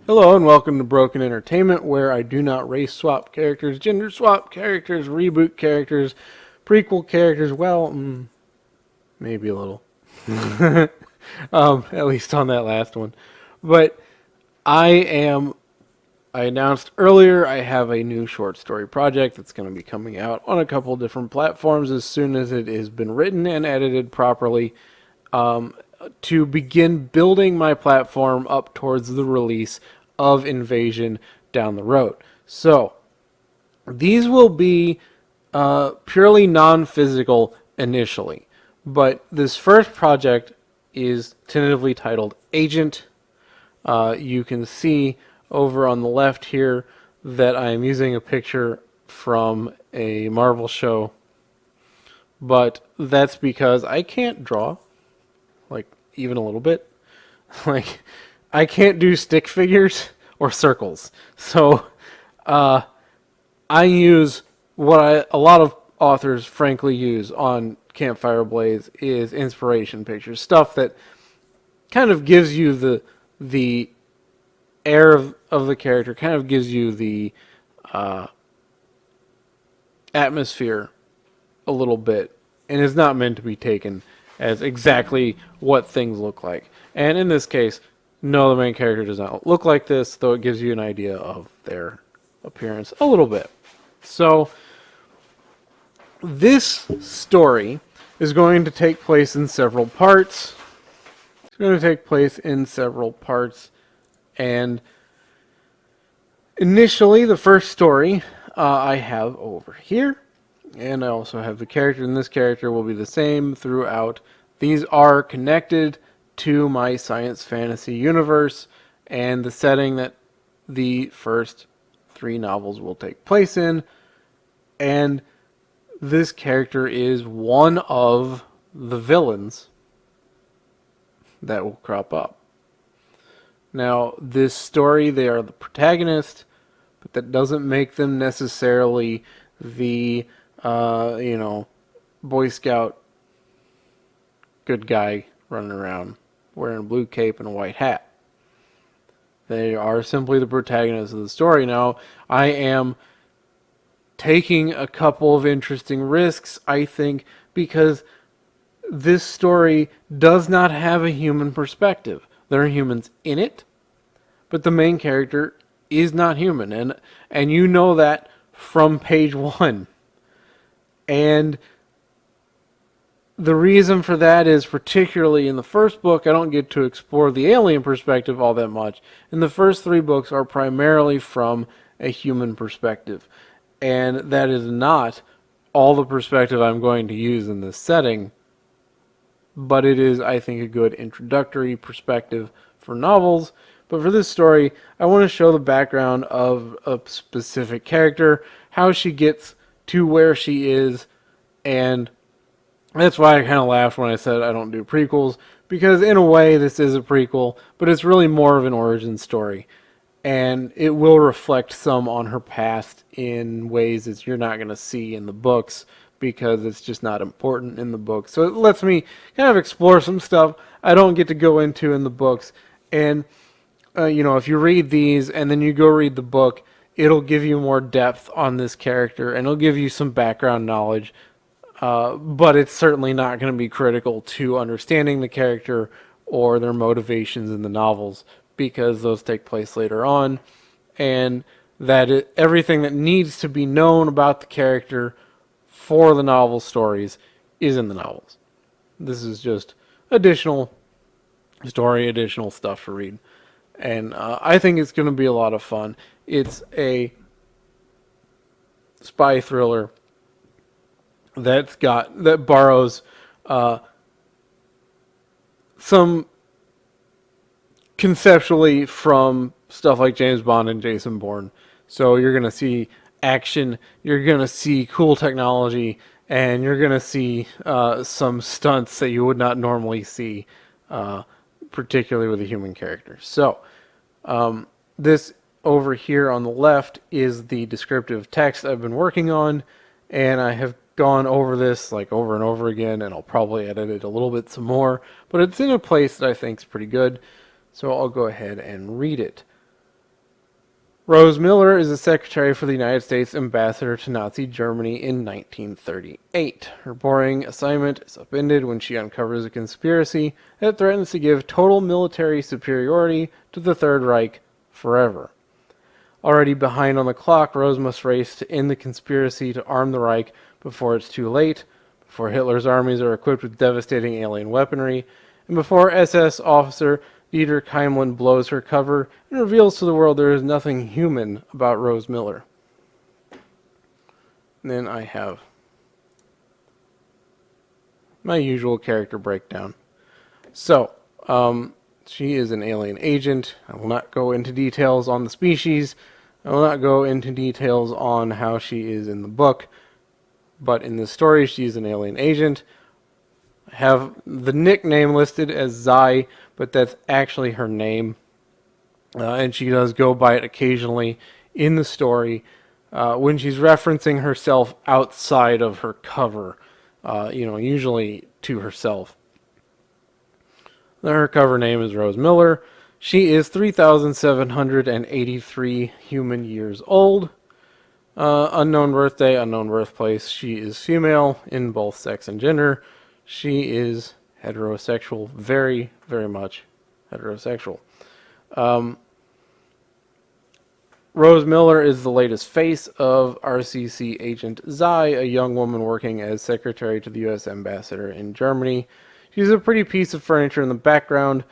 Hello and welcome to Broken Entertainment, where I do not race swap characters, gender swap characters, reboot characters, prequel characters. Well, maybe a little. At least on that last one. But I announced earlier I have a new short story project that's going to be coming out on a couple different platforms as soon as it has been written and edited properly, to begin building my platform up towards the release of Invasion down the road. So, these will be purely non-physical initially, but this first project is tentatively titled Agent. You can see over on the left here that I am using a picture from a Marvel show, but that's because I can't draw, like, even a little bit. Like, I can't do stick figures or circles. So, I use what a lot of authors frankly use on Campfire Blaze is inspiration pictures, stuff that kind of gives you the air of the character, kind of gives you the atmosphere a little bit, and is not meant to be taken as exactly what things look like. And in this case, no, the main character does not look like this, though it gives you an idea of their appearance a little bit. So, this story is going to take place in several parts. It's going to take place in several parts, and initially, the first story I have over here, and I also have the character, and this character will be the same throughout. These are connected to my science fantasy universe and the setting that the first 3 novels will take place in. And this character is one of the villains that will crop up. Now, this story, they are the protagonist, but that doesn't make them necessarily the, Boy Scout good guy running around wearing a blue cape and a white hat. They are simply the protagonists of the story. Now, I am taking a couple of interesting risks, I think, because this story does not have a human perspective. There are humans in it, but the main character is not human, and you know that from page 1. And the reason for that is, particularly in the first book, I don't get to explore the alien perspective all that much. And the first 3 books are primarily from a human perspective. And that is not all the perspective I'm going to use in this setting, but it is, I think, a good introductory perspective for novels. But for this story, I want to show the background of a specific character, how she gets to where she is, and that's why I kind of laughed when I said I don't do prequels, because in a way this is a prequel, but it's really more of an origin story. And it will reflect some on her past in ways that you're not going to see in the books, because it's just not important in the book. So it lets me kind of explore some stuff I don't get to go into in the books. And, if you read these and then you go read the book, it'll give you more depth on this character, and it'll give you some background knowledge. But it's certainly not going to be critical to understanding the character or their motivations in the novels, because those take place later on, and everything that needs to be known about the character for the novel stories is in the novels. This is just additional story, additional stuff to read, and I think it's going to be a lot of fun. It's a spy thriller that borrows some conceptually from stuff like James Bond and Jason Bourne. So you're going to see action, you're going to see cool technology, and you're going to see some stunts that you would not normally see, particularly with a human character. So this over here on the left is the descriptive text I've been working on, and I have gone over this like over and over again, and I'll probably edit it a little bit some more, but it's in a place that I think is pretty good. So I'll go ahead and read it. Rose Miller is the secretary for the United States ambassador to Nazi Germany in 1938. Her boring assignment is upended when she uncovers a conspiracy that threatens to give total military superiority to the Third Reich forever. Already behind on the clock, Rose must race to end the conspiracy to arm the Reich before it's too late, before Hitler's armies are equipped with devastating alien weaponry, and before SS officer Dieter Keimlin blows her cover and reveals to the world there is nothing human about Rose Miller. And then I have my usual character breakdown. So, she is an alien agent. I will not go into details on the species. I will not go into details on how she is in the book. But in this story, she's an alien agent. I have the nickname listed as Zai, but that's actually her name. And she does go by it occasionally in the story when she's referencing herself outside of her cover, usually to herself. Her cover name is Rose Miller. She is 3,783 human years old. Unknown birthday, unknown birthplace. She is female in both sex and gender. She is heterosexual, very, very much heterosexual. Rose Miller is the latest face of RCC agent Zai, a young woman working as secretary to the U.S. ambassador in Germany. She's a pretty piece of furniture in the background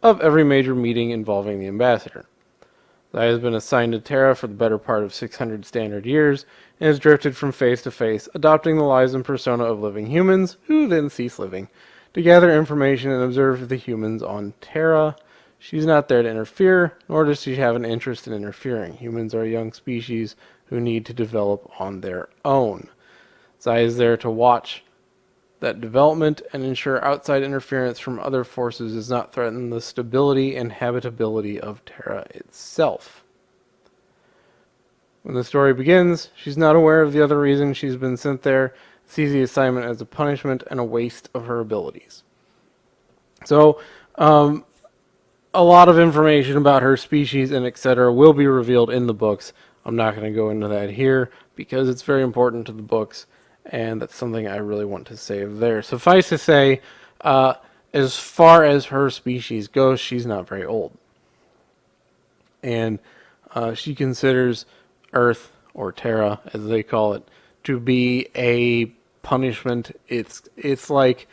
of every major meeting involving the ambassador. Zai has been assigned to Terra for the better part of 600 standard years and has drifted from face to face, adopting the lives and persona of living humans, who then cease living, to gather information and observe the humans on Terra. She's not there to interfere, nor does she have an interest in interfering. Humans are a young species who need to develop on their own. Zai is there to watch that development and ensure outside interference from other forces does not threaten the stability and habitability of Terra itself. When the story begins, she's not aware of the other reason she's been sent there, sees the assignment as a punishment and a waste of her abilities. So, a lot of information about her species and etc. will be revealed in the books. I'm not going to go into that here because it's very important to the books, and that's something I really want to save there. Suffice to say, as far as her species goes, she's not very old. And she considers Earth, or Terra as they call it, to be a punishment. It's like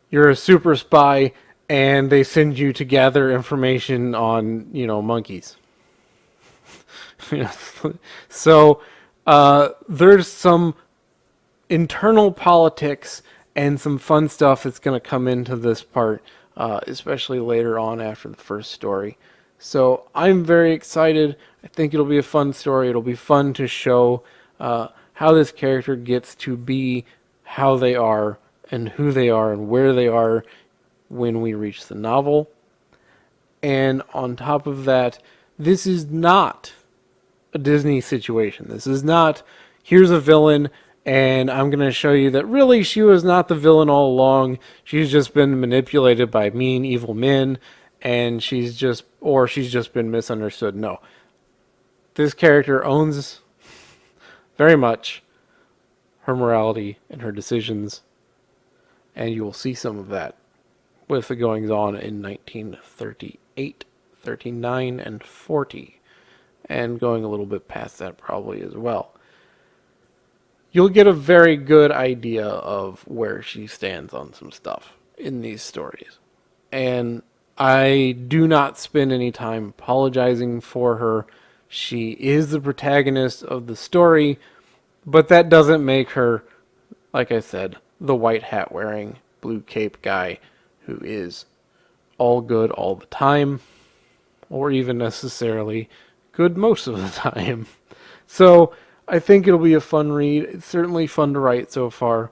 you're a super spy and they send you to gather information on, monkeys. So there's some internal politics and some fun stuff that's going to come into this part, especially later on after the first story. So I'm very excited. I think it'll be a fun story. It'll be fun to show how this character gets to be how they are and who they are and where they are when we reach the novel. And on top of that, this is not a Disney situation. This is not, here's a villain and I'm going to show you that really she was not the villain all along. She's just been manipulated by mean, evil men, and she's just been misunderstood. No. This character owns very much her morality and her decisions, and you will see some of that with the goings-on in 1938, 39, and 40, and going a little bit past that probably as well. You'll get a very good idea of where she stands on some stuff in these stories. And I do not spend any time apologizing for her. She is the protagonist of the story, but that doesn't make her, like I said, the white hat wearing, blue cape guy who is all good all the time, or even necessarily good most of the time. So I think it'll be a fun read. It's certainly fun to write so far.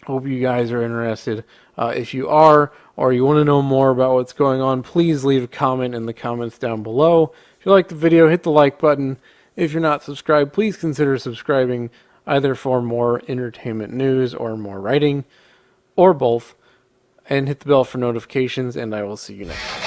Hope you guys are interested. If you are, or you want to know more about what's going on, please leave a comment in the comments down below. If you like the video, hit the like button. If you're not subscribed, please consider subscribing, either for more entertainment news or more writing, or both. And hit the bell for notifications, and I will see you next time.